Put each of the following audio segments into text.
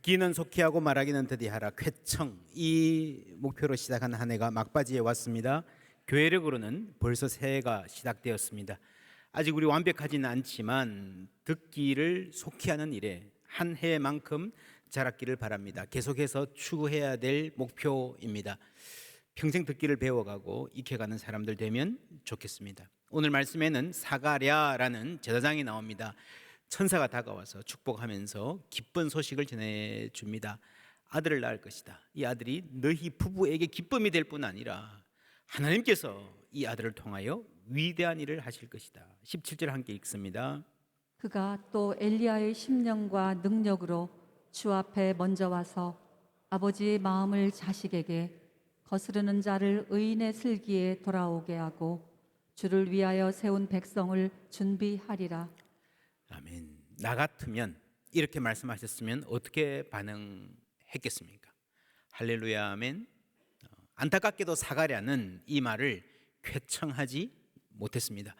듣기는 속히 하고 말하기는 더디하라. 쾌청, 이 목표로 시작한 한 해가 막바지에 왔습니다. 교회력으로는 벌써 새해가 시작되었습니다. 아직 우리 완벽하지는 않지만 듣기를 속히 하는 일에 한 해만큼 자랐기를 바랍니다. 계속해서 추구해야 될 목표입니다. 평생 듣기를 배워가고 익혀가는 사람들 되면 좋겠습니다. 오늘 말씀에는 사가랴라는 제사장이 나옵니다. 천사가 다가와서 축복하면서 기쁜 소식을 전해줍니다. 아들을 낳을 것이다. 이 아들이 너희 부부에게 기쁨이 될 뿐 아니라 하나님께서 이 아들을 통하여 위대한 일을 하실 것이다. 17절 함께 읽습니다. 그가 또 엘리야의 심령과 능력으로 주 앞에 먼저 와서 아버지의 마음을 자식에게 거스르는 자를 의인의 슬기에 돌아오게 하고 주를 위하여 세운 백성을 준비하리라. 아멘. 나 같으면 이렇게 말씀하셨으면 어떻게 반응했겠습니까? 할렐루야 아멘. 안타깝게도 사가랴는 이 말을 쾌청하지 못했습니다.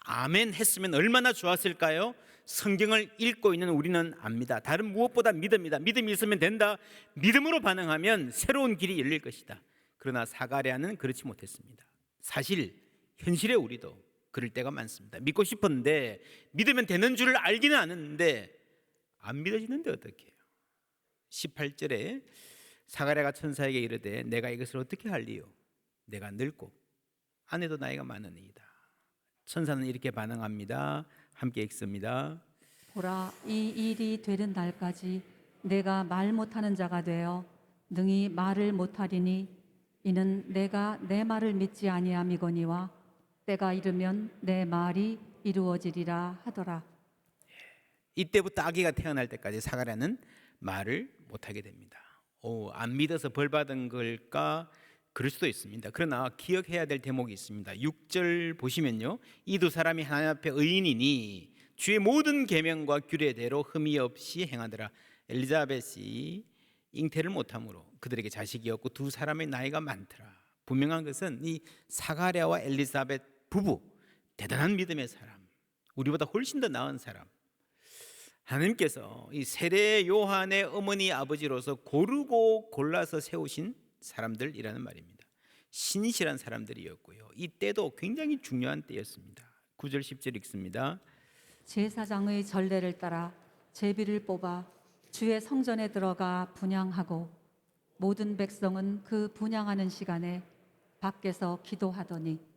아멘 했으면 얼마나 좋았을까요? 성경을 읽고 있는 우리는 압니다. 다른 무엇보다 믿습니다. 믿음이 있으면 된다. 믿음으로 반응하면 새로운 길이 열릴 것이다. 그러나 사가랴는 그렇지 못했습니다. 사실 현실의 우리도 그럴 때가 많습니다. 믿고 싶었는데 믿으면 되는 줄을 알기는 아는데 안 믿어지는데 어떻게 해요? 18절에 사가랴가 천사에게 이르되 내가 이것을 어떻게 할리요? 내가 늙고 아내도 나이가 많으니이다. 천사는 이렇게 반응합니다. 함께 읽습니다. 보라, 이 일이 되는 날까지 내가 말 못하는 자가 되어 능히 말을 못하리니 이는 내가 내 말을 믿지 아니함이거니와 때가 이르면 내 말이 이루어지리라 하더라. 이때부터 아기가 태어날 때까지 사가랴는 말을 못하게 됩니다. 안 믿어서 벌 받은 걸까? 그럴 수도 있습니다. 그러나 기억해야 될 대목이 있습니다. 6절 보시면요, 이 두 사람이 하나님 앞에 의인이니 주의 모든 계명과 규례대로 흠이 없이 행하더라. 엘리자벳이 잉태를 못함으로 그들에게 자식이 없고 두 사람의 나이가 많더라. 분명한 것은 이 사가랴와 엘리사벳 부부, 대단한 믿음의 사람, 우리보다 훨씬 더 나은 사람, 하나님께서 이 세례 요한의 어머니 아버지로서 고르고 골라서 세우신 사람들이라는 말입니다. 신실한 사람들이었고요, 이 때도 굉장히 중요한 때였습니다. 9절 10절 읽습니다. 제사장의 전례를 따라 제비를 뽑아 주의 성전에 들어가 분향하고 모든 백성은 그 분향하는 시간에 밖에서 기도하더니.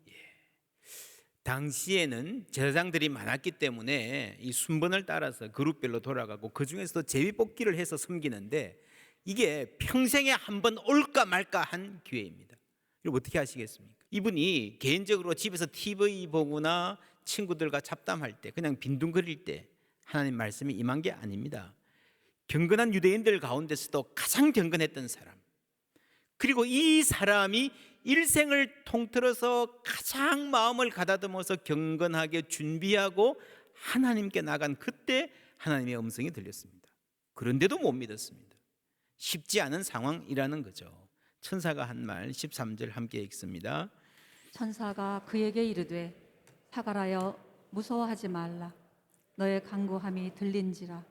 당시에는 제사장들이 많았기 때문에 이 순번을 따라서 그룹별로 돌아가고 그 중에서도 제비 뽑기를 해서 섬기는데 이게 평생에 한 번 올까 말까 한 기회입니다. 이걸 어떻게 하시겠습니까? 이분이 개인적으로 집에서 TV 보거나 친구들과 잡담할 때 그냥 빈둥거릴 때 하나님 말씀이 임한 게 아닙니다. 경건한 유대인들 가운데서도 가장 경건했던 사람, 그리고 이 사람이 일생을 통틀어서 가장 마음을 가다듬어서 경건하게 준비하고 하나님께 나간 그때 하나님의 음성이 들렸습니다. 그런데도 못 믿었습니다. 쉽지 않은 상황이라는 거죠. 천사가 한 말 13절 함께 읽습니다. 천사가 그에게 이르되 사가랴여 무서워하지 말라. 너의 간구함이 들린지라.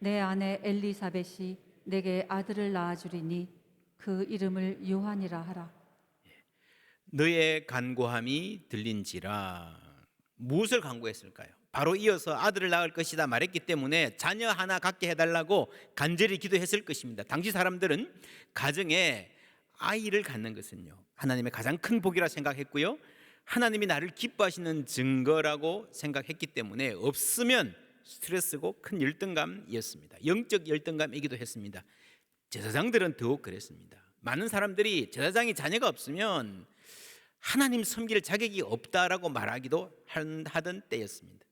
내 아내 엘리사벳이 내게 아들을 낳아주리니 그 이름을 요한이라 하라. 너의 간구함이 들린지라. 무엇을 간구했을까요? 바로 이어서 아들을 낳을 것이다 말했기 때문에 자녀 하나 갖게 해달라고 간절히 기도했을 것입니다. 당시 사람들은 가정에 아이를 갖는 것은요, 하나님의 가장 큰 복이라 생각했고요, 하나님이 나를 기뻐하시는 증거라고 생각했기 때문에 없으면 스트레스고 큰 열등감이었습니다. 영적 열등감이기도 했습니다. 제사장들은 더욱 그랬습니다. 많은 사람들이 제사장이 자녀가 없으면 하나님 섬길 자격이 없다라고 말하기도 하던 때였습니다.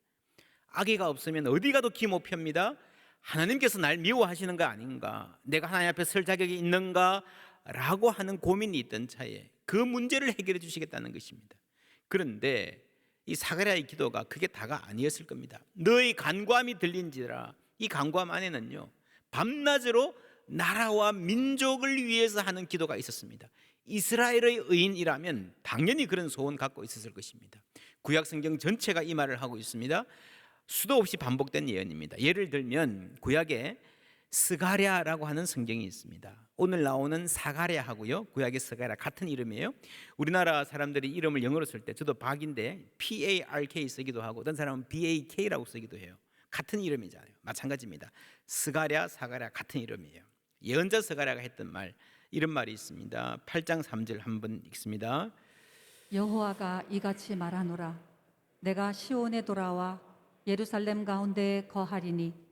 아기가 없으면 어디 가도 기 못 펴니다. 하나님께서 날 미워하시는 거 아닌가, 내가 하나님 앞에 설 자격이 있는가 라고 하는 고민이 있던 차에 그 문제를 해결해 주시겠다는 것입니다. 그런데 이 사가랴의 기도가 그게 다가 아니었을 겁니다. 너의 간구함이 들린지라. 이 간구함 안에는요, 밤낮으로 나라와 민족을 위해서 하는 기도가 있었습니다. 이스라엘의 의인이라면 당연히 그런 소원 갖고 있었을 것입니다. 구약 성경 전체가 이 말을 하고 있습니다. 수도 없이 반복된 예언입니다. 예를 들면 구약에 스가랴라고 하는 성경이 있습니다. 오늘 나오는 사가랴하고요, 구약의 스가랴 같은 이름이에요. 우리나라 사람들이 이름을 영어로 쓸 때, 저도 박인데 PARK 쓰기도 하고 어떤 사람은 BAK라고 쓰기도 해요. 같은 이름이잖아요. 마찬가지입니다. 스가랴, 사가랴 같은 이름이에요. 예언자 스가랴가 했던 말, 이런 말이 있습니다. 8장 3절 한번 읽습니다. 여호와가 이같이 말하노라. 내가 시온에 돌아와 예루살렘 가운데 거하리니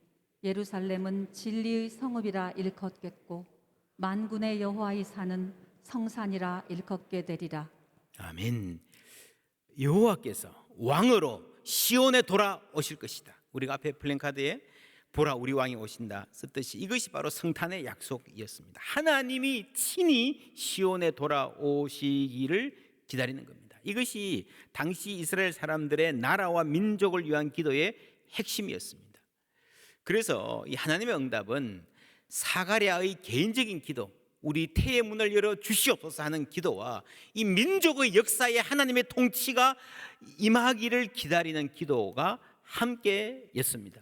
예루살렘은 진리의 성읍이라 일컫겠고 만군의 여호와의 산은 성산이라 일컫게 되리라. 아멘. 여호와께서 왕으로 시온에 돌아오실 것이다. 우리가 앞에 플랜카드에 보라 우리 왕이 오신다 썼듯이 이것이 바로 성탄의 약속이었습니다. 하나님이 친히 시온에 돌아오시기를 기다리는 겁니다. 이것이 당시 이스라엘 사람들의 나라와 민족을 위한 기도의 핵심이었습니다. 그래서 이 하나님의 응답은 사가랴의 개인적인 기도, 우리 태의 문을 열어 주시옵소서 하는 기도와 이 민족의 역사에 하나님의 통치가 임하기를 기다리는 기도가 함께였습니다.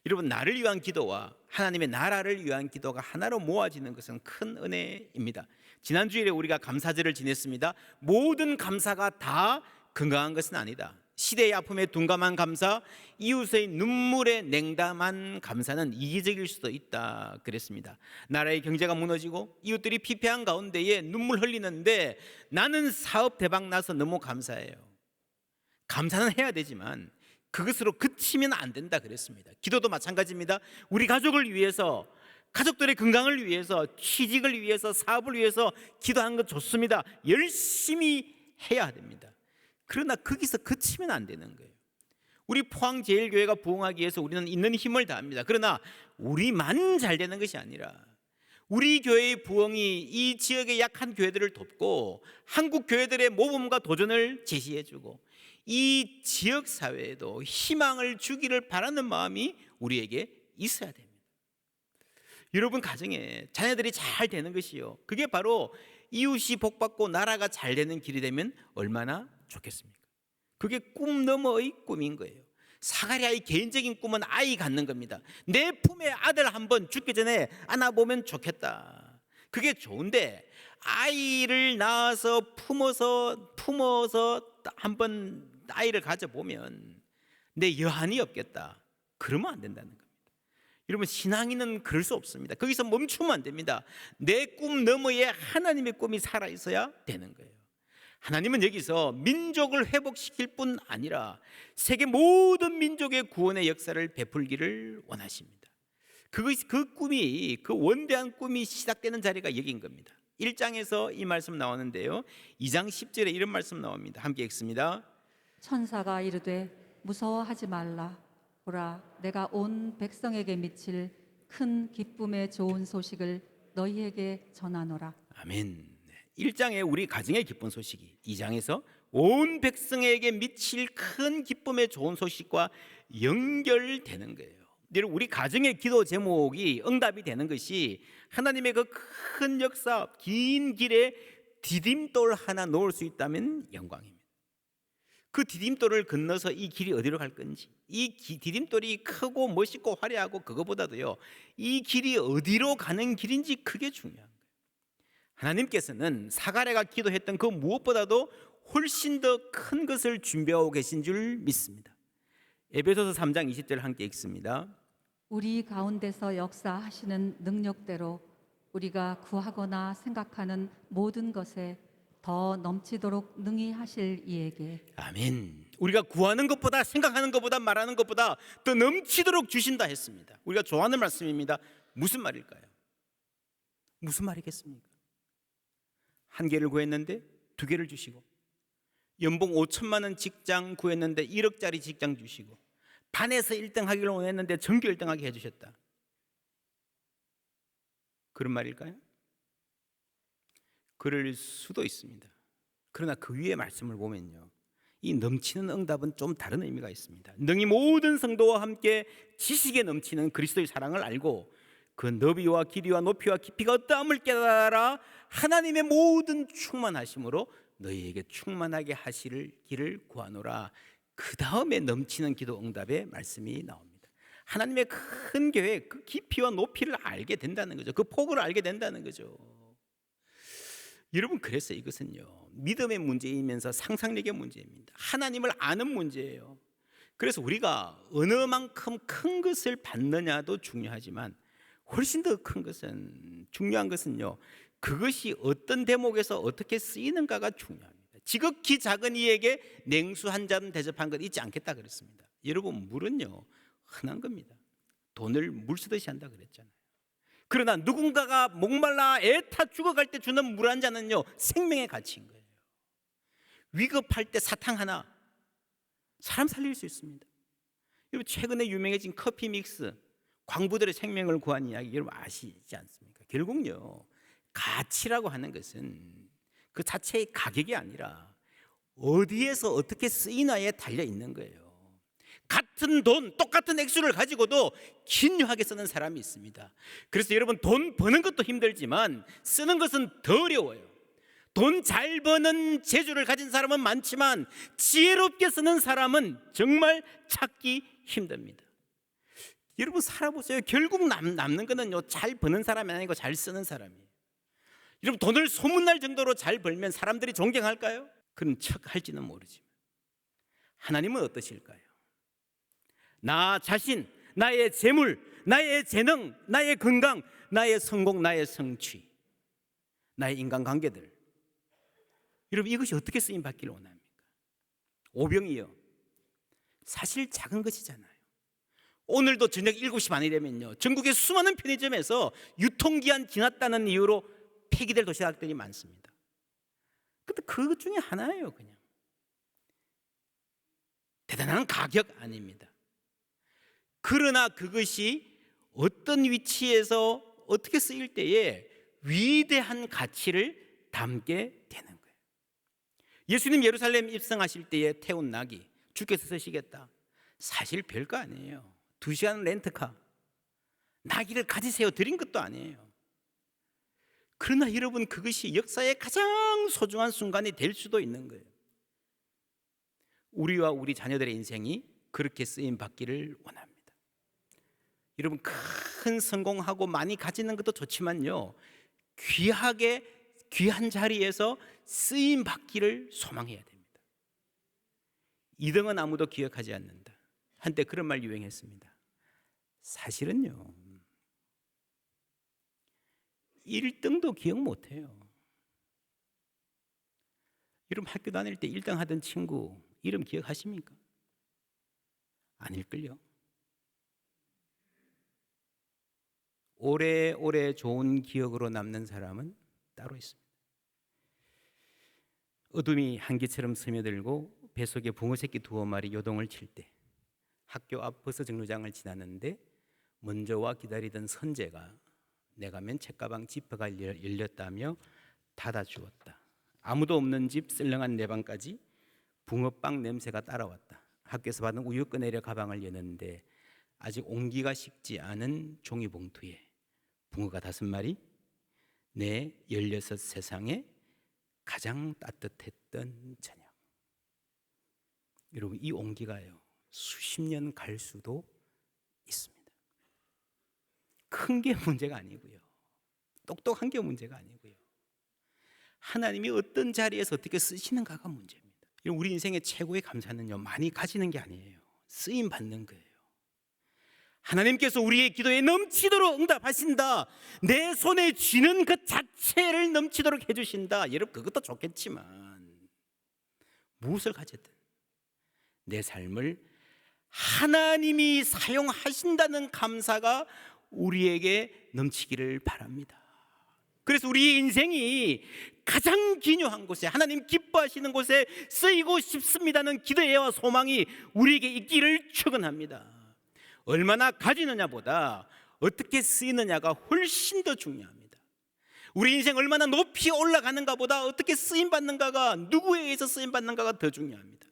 여러분, 나를 위한 기도와 하나님의 나라를 위한 기도가 하나로 모아지는 것은 큰 은혜입니다. 지난 주일에 우리가 감사절을 지냈습니다. 모든 감사가 다 건강한 것은 아니다. 시대의 아픔에 둔감한 감사, 이웃의 눈물에 냉담한 감사는 이기적일 수도 있다 그랬습니다. 나라의 경제가 무너지고 이웃들이 피폐한 가운데에 눈물 흘리는데 나는 사업 대박 나서 너무 감사해요. 감사는 해야 되지만 그것으로 그치면 안 된다 그랬습니다. 기도도 마찬가지입니다. 우리 가족을 위해서, 가족들의 건강을 위해서, 취직을 위해서, 사업을 위해서 기도하는 것 좋습니다. 열심히 해야 됩니다. 그러나 거기서 그치면 안 되는 거예요. 우리 포항제일교회가 부흥하기 위해서 우리는 있는 힘을 다합니다. 그러나 우리만 잘 되는 것이 아니라 우리 교회의 부흥이 이 지역의 약한 교회들을 돕고 한국 교회들의 모범과 도전을 제시해주고 이 지역 사회에도 희망을 주기를 바라는 마음이 우리에게 있어야 됩니다. 여러분 가정에 자녀들이 잘 되는 것이요, 그게 바로 이웃이 복받고 나라가 잘 되는 길이 되면 얼마나 좋겠습니까? 그게 꿈 너머의 꿈인 거예요. 사가랴의 개인적인 꿈은 아이 갖는 겁니다. 내 품에 아들 한번 죽기 전에 안아보면 좋겠다. 그게 좋은데 아이를 낳아서 품어서 한번 아이를 가져보면 내 여한이 없겠다. 그러면 안 된다는 겁니다. 여러분, 신앙인은 그럴 수 없습니다. 거기서 멈추면 안 됩니다. 내 꿈 너머에 하나님의 꿈이 살아있어야 되는 거예요. 하나님은 여기서 민족을 회복시킬 뿐 아니라 세계 모든 민족의 구원의 역사를 베풀기를 원하십니다. 그 꿈이, 그 원대한 꿈이 시작되는 자리가 여기인 겁니다. 1장에서 이 말씀 나오는데요, 2장 10절에 이런 말씀 나옵니다. 함께 읽습니다. 천사가 이르되 무서워하지 말라. 보라, 내가 온 백성에게 미칠 큰 기쁨의 좋은 소식을 너희에게 전하노라. 아멘. 1장에 우리 가정의 기쁜 소식이 2장에서 온 백성에게 미칠 큰 기쁨의 좋은 소식과 연결되는 거예요. 우리 가정의 기도 제목이 응답이 되는 것이 하나님의 그 큰 역사, 긴 길에 디딤돌 하나 놓을 수 있다면 영광입니다. 그 디딤돌을 건너서 이 길이 어디로 갈 건지, 이 디딤돌이 크고 멋있고 화려하고 그거보다도요, 이 길이 어디로 가는 길인지 그게 중요한 거예요. 하나님께서는 사가랴가 기도했던 그 무엇보다도 훨씬 더 큰 것을 준비하고 계신 줄 믿습니다. 에베소서 3장 20절 함께 읽습니다. 우리 가운데서 역사하시는 능력대로 우리가 구하거나 생각하는 모든 것에 더 넘치도록 능히 하실 이에게. 아멘. 우리가 구하는 것보다, 생각하는 것보다, 말하는 것보다 더 넘치도록 주신다 했습니다. 우리가 좋아하는 말씀입니다. 무슨 말일까요? 무슨 말이겠습니까? 1개를 구했는데 2개를 주시고, 연봉 5천만 원 직장 구했는데 1억짜리 직장 주시고, 반에서 1등 하기를 원했는데 전교 1등 하게 해주셨다. 그런 말일까요? 그럴 수도 있습니다. 그러나 그 위에 말씀을 보면요, 이 넘치는 응답은 좀 다른 의미가 있습니다. 능히 모든 성도와 함께 지식에 넘치는 그리스도의 사랑을 알고 그 너비와 길이와 높이와 깊이가 어떠함을 깨달아 하나님의 모든 충만하심으로 너희에게 충만하게 하시기를 구하노라. 그 다음에 넘치는 기도 응답의 말씀이 나옵니다. 하나님의 큰 계획, 그 깊이와 높이를 알게 된다는 거죠. 그 폭을 알게 된다는 거죠. 여러분, 그래서 이것은요, 믿음의 문제이면서 상상력의 문제입니다. 하나님을 아는 문제예요. 그래서 우리가 어느 만큼 큰 것을 받느냐도 중요하지만 훨씬 더 큰 것은, 중요한 것은요, 그것이 어떤 대목에서 어떻게 쓰이는가가 중요합니다. 지극히 작은 이에게 냉수 한 잔 대접한 것 잊지 않겠다 그랬습니다. 여러분, 물은요 흔한 겁니다. 돈을 물 쓰듯이 한다 그랬잖아요. 그러나 누군가가 목말라 애타 죽어갈 때 주는 물 한 잔은요 생명의 가치인 거예요. 위급할 때 사탕 하나 사람 살릴 수 있습니다. 여러분, 최근에 유명해진 커피 믹스, 광부들의 생명을 구한 이야기 여러분 아시지 않습니까? 결국요, 가치라고 하는 것은 그 자체의 가격이 아니라 어디에서 어떻게 쓰이나에 달려 있는 거예요. 같은 돈, 똑같은 액수를 가지고도 긴유하게 쓰는 사람이 있습니다. 그래서 여러분, 돈 버는 것도 힘들지만 쓰는 것은 더 어려워요. 돈 잘 버는 재주를 가진 사람은 많지만 지혜롭게 쓰는 사람은 정말 찾기 힘듭니다. 여러분, 살아보세요. 결국 남는 거는요, 잘 버는 사람이 아니고 잘 쓰는 사람이에요. 여러분, 돈을 소문날 정도로 잘 벌면 사람들이 존경할까요? 그런 척 할지는 모르지만 하나님은 어떠실까요? 나 자신, 나의 재물, 나의 재능, 나의 건강, 나의 성공, 나의 성취, 나의 인간관계들, 여러분, 이것이 어떻게 쓰임 받기를 원합니까? 오병이요, 사실 작은 것이잖아요. 오늘도 저녁 7시 반이 되면요, 전국의 수많은 편의점에서 유통기한 지났다는 이유로 폐기될 도시락들이 많습니다. 근데 그것 중에 하나예요. 그냥 대단한 가격 아닙니다. 그러나 그것이 어떤 위치에서 어떻게 쓰일 때에 위대한 가치를 담게 되는 거예요. 예수님 예루살렘 입성하실 때에 태운 낙이 주께서 쓰시겠다, 사실 별거 아니에요. 2시간 렌트카, 나귀를 가지세요 드린 것도 아니에요. 그러나 여러분, 그것이 역사의 가장 소중한 순간이 될 수도 있는 거예요. 우리와 우리 자녀들의 인생이 그렇게 쓰임 받기를 원합니다. 여러분, 큰 성공하고 많이 가지는 것도 좋지만요, 귀하게 귀한 자리에서 쓰임 받기를 소망해야 됩니다. 2등은 아무도 기억하지 않는다. 한때 그런 말 유행했습니다. 사실은요, 1등도 기억 못해요. 여러분, 학교 다닐 때 1등 하던 친구 이름 기억하십니까? 아닐걸요. 오래오래 좋은 기억으로 남는 사람은 따로 있습니다. 어둠이 한기처럼 스며들고 뱃속에 붕어 새끼 2마리 요동을 칠 때 학교 앞 버스 정류장을 지났는데 먼저 와 기다리던 선재가 내가 맨 책가방 지퍼가 열렸다며 닫아주었다. 아무도 없는 집 썰렁한 내 방까지 붕어빵 냄새가 따라왔다. 학교에서 받은 우유 꺼내려 가방을 여는데 아직 온기가 식지 않은 종이봉투에 붕어가 5마리, 내 16 세상에 가장 따뜻했던 저녁. 여러분, 이 온기가요 수십 년 갈 수도 있습니다. 큰 게 문제가 아니고요, 똑똑한 게 문제가 아니고요, 하나님이 어떤 자리에서 어떻게 쓰시는가가 문제입니다. 우리 인생의 최고의 감사는요, 많이 가지는 게 아니에요. 쓰임 받는 거예요. 하나님께서 우리의 기도에 넘치도록 응답하신다. 내 손에 쥐는 그 자체를 넘치도록 해주신다. 여러분, 그것도 좋겠지만 무엇을 가졌든 내 삶을 하나님이 사용하신다는 감사가 우리에게 넘치기를 바랍니다. 그래서 우리의 인생이 가장 기묘한 곳에, 하나님 기뻐하시는 곳에 쓰이고 싶습니다는 기대와 소망이 우리에게 있기를 축원합니다. 얼마나 가지느냐보다 어떻게 쓰이느냐가 훨씬 더 중요합니다. 우리 인생 얼마나 높이 올라가는가 보다 어떻게 쓰임받는가가, 누구에 의해서 쓰임받는가가 더 중요합니다.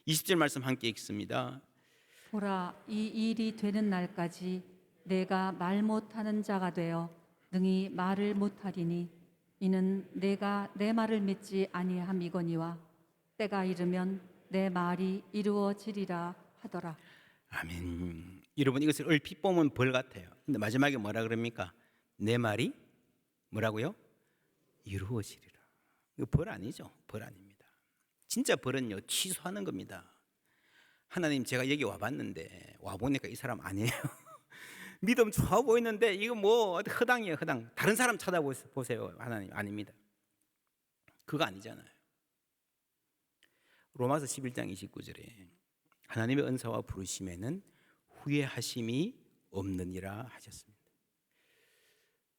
20절 말씀 함께 읽습니다. 보라, 이 일이 되는 날까지 내가 말 못하는 자가 되어 능히 말을 못하리니 이는 내가 내 말을 믿지 아니함이거니와 때가 이르면 내 말이 이루어지리라 하더라. 아멘. 여러분 이것을 얼핏 보면 벌 같아요. 근데 마지막에 뭐라 그럽니까? 내 말이 뭐라고요? 이루어지리라. 이거 벌 아니죠? 벌 아닙니다. 진짜 벌은요 취소하는 겁니다. 하나님, 제가 여기 와봤는데 와보니까 이 사람 아니에요. 믿음 좋아 보이는데 이거 뭐 허당이에요, 허당. 다른 사람 찾아보세요. 하나님, 아닙니다. 그거 아니잖아요. 로마서 11장 29절에 하나님의 은사와 부르심에는 후회하심이 없느니라 하셨습니다.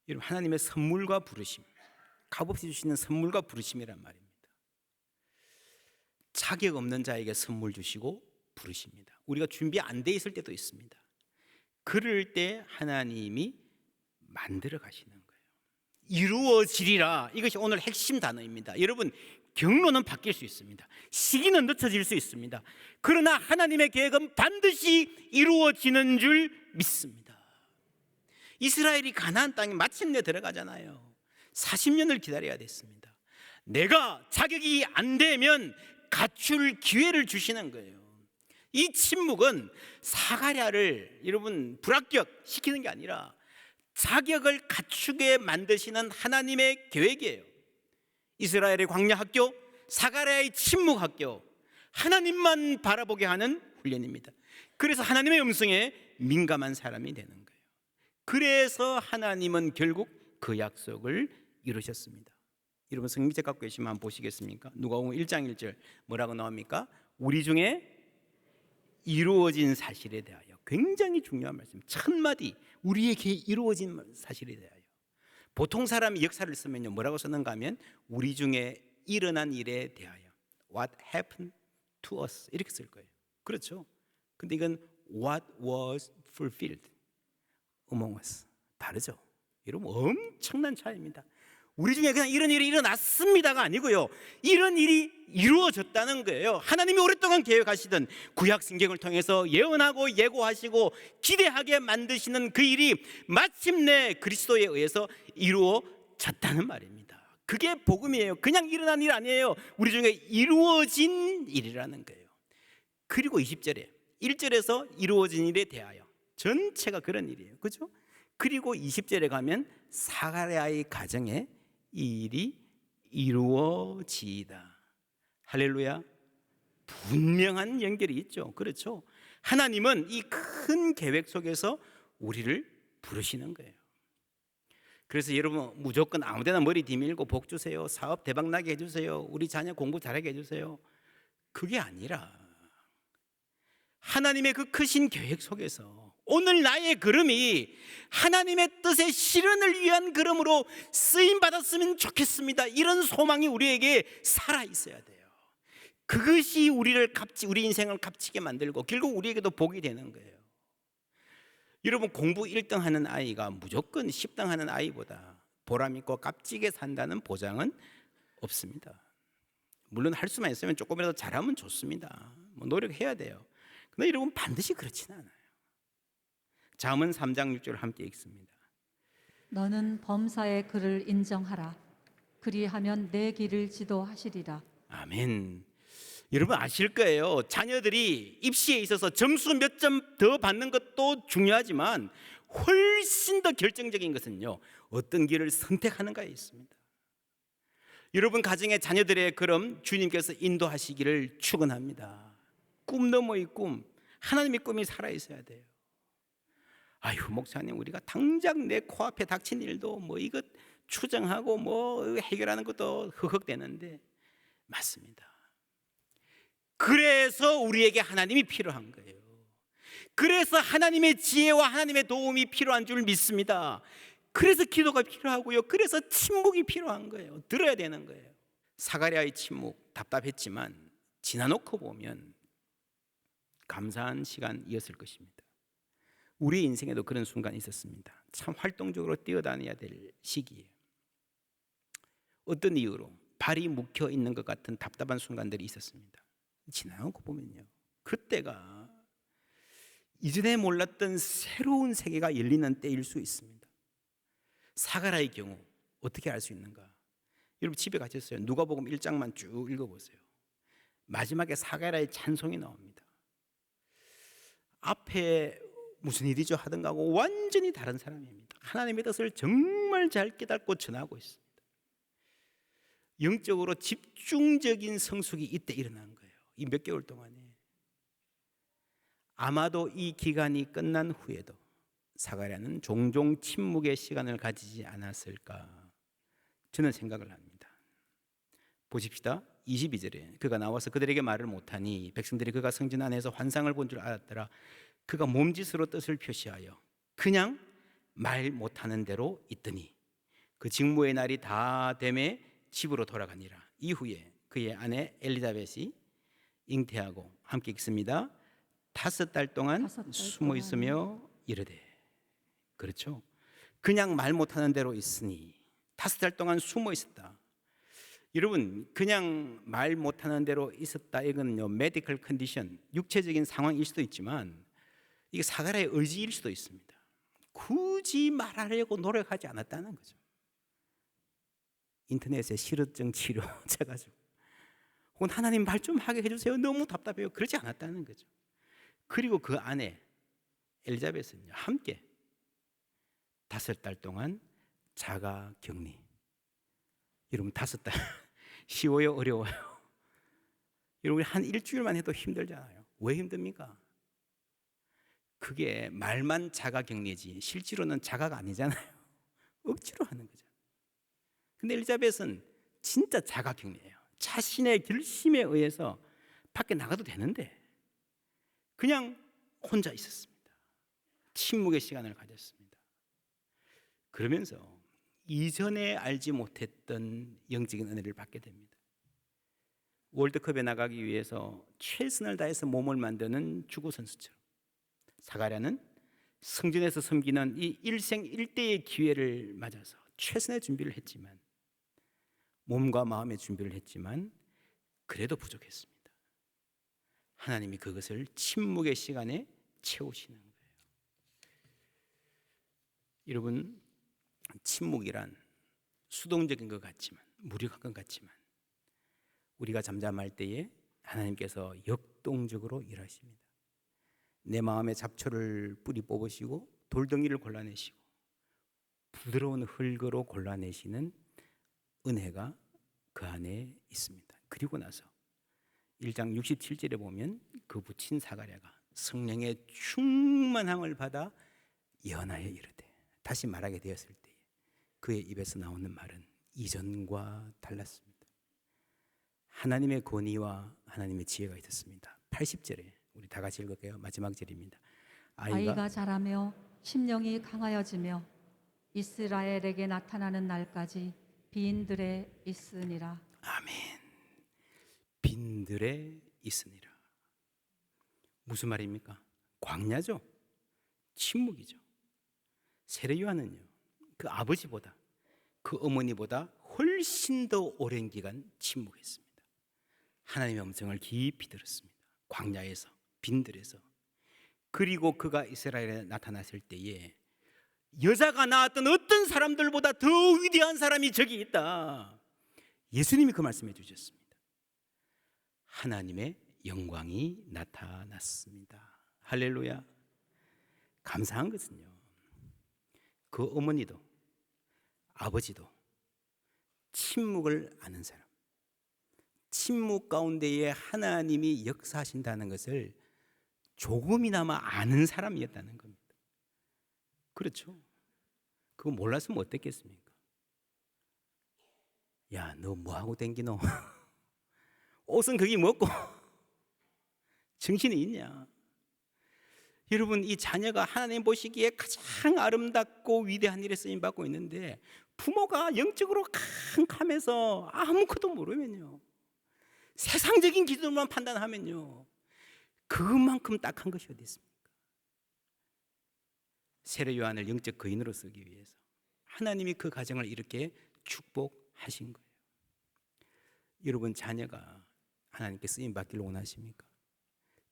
여러분, 하나님의 선물과 부르심, 값없이 주시는 선물과 부르심이란 말입니다. 자격 없는 자에게 선물 주시고 부르십니다. 우리가 준비 안 돼 있을 때도 있습니다. 그럴 때 하나님이 만들어 가시는 거예요. 이루어지리라. 이것이 오늘 핵심 단어입니다. 여러분, 경로는 바뀔 수 있습니다. 시기는 늦춰질 수 있습니다. 그러나 하나님의 계획은 반드시 이루어지는 줄 믿습니다. 이스라엘이 가나안 땅에 마침내 들어가잖아요. 40년을 기다려야 됐습니다. 내가 자격이 안 되면 갖출 기회를 주시는 거예요. 이 침묵은 사가랴를 여러분 불합격시키는 게 아니라 자격을 갖추게 만드시는 하나님의 계획이에요. 이스라엘의 광야 학교, 사가랴의 침묵 학교, 하나님만 바라보게 하는 훈련입니다. 그래서 하나님의 음성에 민감한 사람이 되는 거예요. 그래서 하나님은 결국 그 약속을 이루셨습니다. 여러분 성경책 갖고 계시면 한번 보시겠습니까? 누가복음 1장 1절 뭐라고 나옵니까? 우리 중에 이루어진 사실에 대하여. 굉장히 중요한 말씀. 첫 마디, 우리에게 이루어진 사실에 대하여. 보통 사람이 역사를 쓰면요 뭐라고 쓰는가 하면 우리 중에 일어난 일에 대하여, What happened to us, 이렇게 쓸 거예요. 그렇죠? 근데 이건 What was fulfilled among us. 다르죠? 여러분 엄청난 차이입니다. 우리 중에 그냥 이런 일이 일어났습니다가 아니고요, 이런 일이 이루어졌다는 거예요. 하나님이 오랫동안 계획하시던 구약 성경을 통해서 예언하고 예고하시고 기대하게 만드시는 그 일이 마침내 그리스도에 의해서 이루어졌다는 말입니다. 그게 복음이에요. 그냥 일어난 일 아니에요. 우리 중에 이루어진 일이라는 거예요. 그리고 20절에 1절에서 이루어진 일에 대하여, 전체가 그런 일이에요. 그렇죠? 그리고 20절에 가면 사가랴의 가정에 이 일이 이루어지이다. 할렐루야. 분명한 연결이 있죠. 그렇죠? 하나님은 이 큰 계획 속에서 우리를 부르시는 거예요. 그래서 여러분 무조건 아무데나 머리 디밀고 복 주세요, 사업 대박 나게 해주세요, 우리 자녀 공부 잘하게 해주세요, 그게 아니라 하나님의 그 크신 계획 속에서 오늘 나의 걸음이 하나님의 뜻의 실현을 위한 걸음으로 쓰임받았으면 좋겠습니다. 이런 소망이 우리에게 살아있어야 돼요. 그것이 우리 인생을 값지게 만들고 결국 우리에게도 복이 되는 거예요. 여러분 공부 1등 하는 아이가 무조건 10등 하는 아이보다 보람있고 값지게 산다는 보장은 없습니다. 물론 할 수만 있으면 조금이라도 잘하면 좋습니다. 노력해야 돼요. 그런데 여러분 반드시 그렇지는 않아요. 잠언 3장 6절 함께 읽습니다. 너는 범사의 그를 인정하라. 그리하면 내 길을 지도하시리라. 아멘. 여러분 아실 거예요. 자녀들이 입시에 있어서 점수 몇 점 더 받는 것도 중요하지만 훨씬 더 결정적인 것은요, 어떤 길을 선택하는가에 있습니다. 여러분 가정의 자녀들의 걸음 주님께서 인도하시기를 축원합니다. 꿈 너머의 꿈, 하나님의 꿈이 살아있어야 돼요. 아유 목사님, 우리가 당장 내 코앞에 닥친 일도 뭐 이것 추정하고 뭐 해결하는 것도 흑흑대는데, 맞습니다. 그래서 우리에게 하나님이 필요한 거예요. 그래서 하나님의 지혜와 하나님의 도움이 필요한 줄 믿습니다. 그래서 기도가 필요하고요, 그래서 침묵이 필요한 거예요. 들어야 되는 거예요. 사가랴의 침묵 답답했지만 지나놓고 보면 감사한 시간이었을 것입니다. 우리 인생에도 그런 순간이 있었습니다. 참 활동적으로 뛰어다녀야 될 시기에 어떤 이유로 발이 묵혀 있는 것 같은 답답한 순간들이 있었습니다. 지나고 보면요, 그때가 이전에 몰랐던 새로운 세계가 열리는 때일 수 있습니다. 사가랴의 경우 어떻게 알 수 있는가? 여러분 집에 가셨어요? 누가복음 1장만 쭉 읽어보세요. 마지막에 사가랴의 찬송이 나옵니다. 앞에 무슨 일이죠 하든가 하고 완전히 다른 사람입니다. 하나님의 뜻을 정말 잘 깨닫고 전하고 있습니다. 영적으로 집중적인 성숙이 이때 일어난 거예요. 이 몇 개월 동안에. 아마도 이 기간이 끝난 후에도 사가랴는 종종 침묵의 시간을 가지지 않았을까 저는 생각을 합니다. 보십시다. 22절에 그가 나와서 그들에게 말을 못하니 백성들이 그가 성전 안에서 환상을 본 줄 알았더라. 그가 몸짓으로 뜻을 표시하여 그냥 말 못하는 대로 있더니 그 직무의 날이 다 되매 집으로 돌아가니라. 이후에 그의 아내 엘리자벳이 잉태하고 함께 있습니다. 5달 동안 숨어 있으며 이르되, 그렇죠? 그냥 말 못하는 대로 있으니 5달 동안 숨어 있었다. 여러분, 그냥 말 못하는 대로 있었다, 이거는요 메디컬 컨디션, 육체적인 상황일 수도 있지만 이게 사가랴의 의지일 수도 있습니다. 굳이 말하려고 노력하지 않았다는 거죠. 인터넷에 실어증 치료 쳐가지고 혹은 하나님 말 좀 하게 해주세요, 너무 답답해요, 그러지 않았다는 거죠. 그리고 그 아내 엘리자벳은요 함께 5달 동안 자가 격리. 여러분 5달 쉬워요, 어려워요? 여러분 한 일주일만 해도 힘들잖아요. 왜 힘듭니까? 그게 말만 자가 격리지 실제로는 자가가 아니잖아요. 억지로 하는 거죠. 근데 엘리자벳은 진짜 자가 격리예요. 자신의 결심에 의해서 밖에 나가도 되는데 그냥 혼자 있었습니다. 침묵의 시간을 가졌습니다. 그러면서 이전에 알지 못했던 영적인 은혜를 받게 됩니다. 월드컵에 나가기 위해서 최선을 다해서 몸을 만드는 축구 선수처럼 사가랴는 성전에서 섬기는 이 일생일대의 기회를 맞아서 최선의 준비를 했지만, 몸과 마음의 준비를 했지만 그래도 부족했습니다. 하나님이 그것을 침묵의 시간에 채우시는 거예요. 여러분, 침묵이란 수동적인 것 같지만, 무력한 것 같지만 우리가 잠잠할 때에 하나님께서 역동적으로 일하십니다. 내 마음의 잡초를 뿌리 뽑으시고 돌덩이를 골라내시고 부드러운 흙으로 골라내시는 은혜가 그 안에 있습니다. 그리고 나서 1장 67절에 보면 그 부친 사가랴가 성령의 충만함을 받아 예언하여 이르되, 다시 말하게 되었을 때에 그의 입에서 나오는 말은 이전과 달랐습니다. 하나님의 권위와 하나님의 지혜가 있었습니다. 80절에 우리 다 같이 읽을게요. 마지막 절입니다. 아이가 자라며 심령이 강하여지며 이스라엘에게 나타나는 날까지 빈들에 있으니라. 아멘. 빈들에 있으니라. 무슨 말입니까? 광야죠. 침묵이죠. 세례 요한은요 그 아버지보다, 그 어머니보다 훨씬 더 오랜 기간 침묵했습니다. 하나님의 음성을 깊이 들었습니다. 광야에서, 빈들에서. 그리고 그가 이스라엘에 나타났을 때에 여자가 낳았던 어떤 사람들보다 더 위대한 사람이 저기 있다. 예수님이 그 말씀해 주셨습니다. 하나님의 영광이 나타났습니다. 할렐루야. 감사한 것은요, 그 어머니도 아버지도 침묵을 아는 사람, 침묵 가운데에 하나님이 역사하신다는 것을 조금이나마 아는 사람이었다는 겁니다. 그렇죠? 그거 몰랐으면 어땠겠습니까? 야, 너 뭐하고 댕기노? 옷은 거기 먹고 정신이 있냐? 여러분, 이 자녀가 하나님 보시기에 가장 아름답고 위대한 일에 쓰임받고 있는데 부모가 영적으로 캄캄해서 아무것도 모르면요, 세상적인 기준으로만 판단하면요, 그것만큼 딱한 것이 어디 있습니까? 세례 요한을 영적 거인으로 쓰기 위해서 하나님이 그 가정을 이렇게 축복하신 거예요. 여러분, 자녀가 하나님께 쓰임받기를 원하십니까?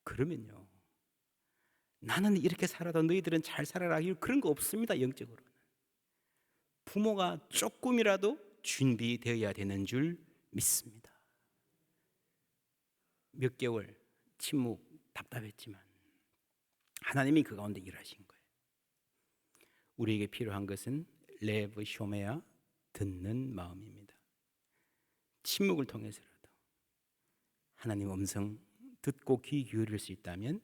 그러면요, 나는 이렇게 살아도 너희들은 잘 살아라, 그런 거 없습니다. 영적으로는 부모가 조금이라도 준비되어야 되는 줄 믿습니다. 몇 개월 침묵 답답했지만 하나님이 그 가운데 일하신 거예요. 우리에게 필요한 것은 레브 쇼메야, 듣는 마음입니다. 침묵을 통해서라도 하나님 음성 듣고 귀 기울일 수 있다면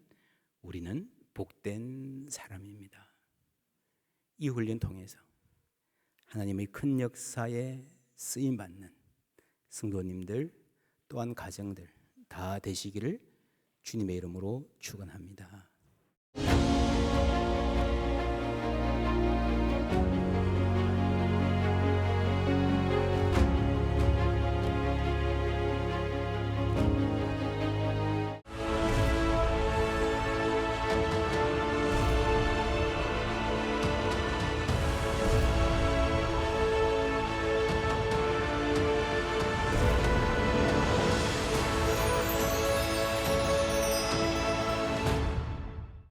우리는 복된 사람입니다. 이 훈련 통해서 하나님의 큰 역사에 쓰임 받는 성도님들 또한 가정들 다 되시기를 주님의 이름으로 축원합니다.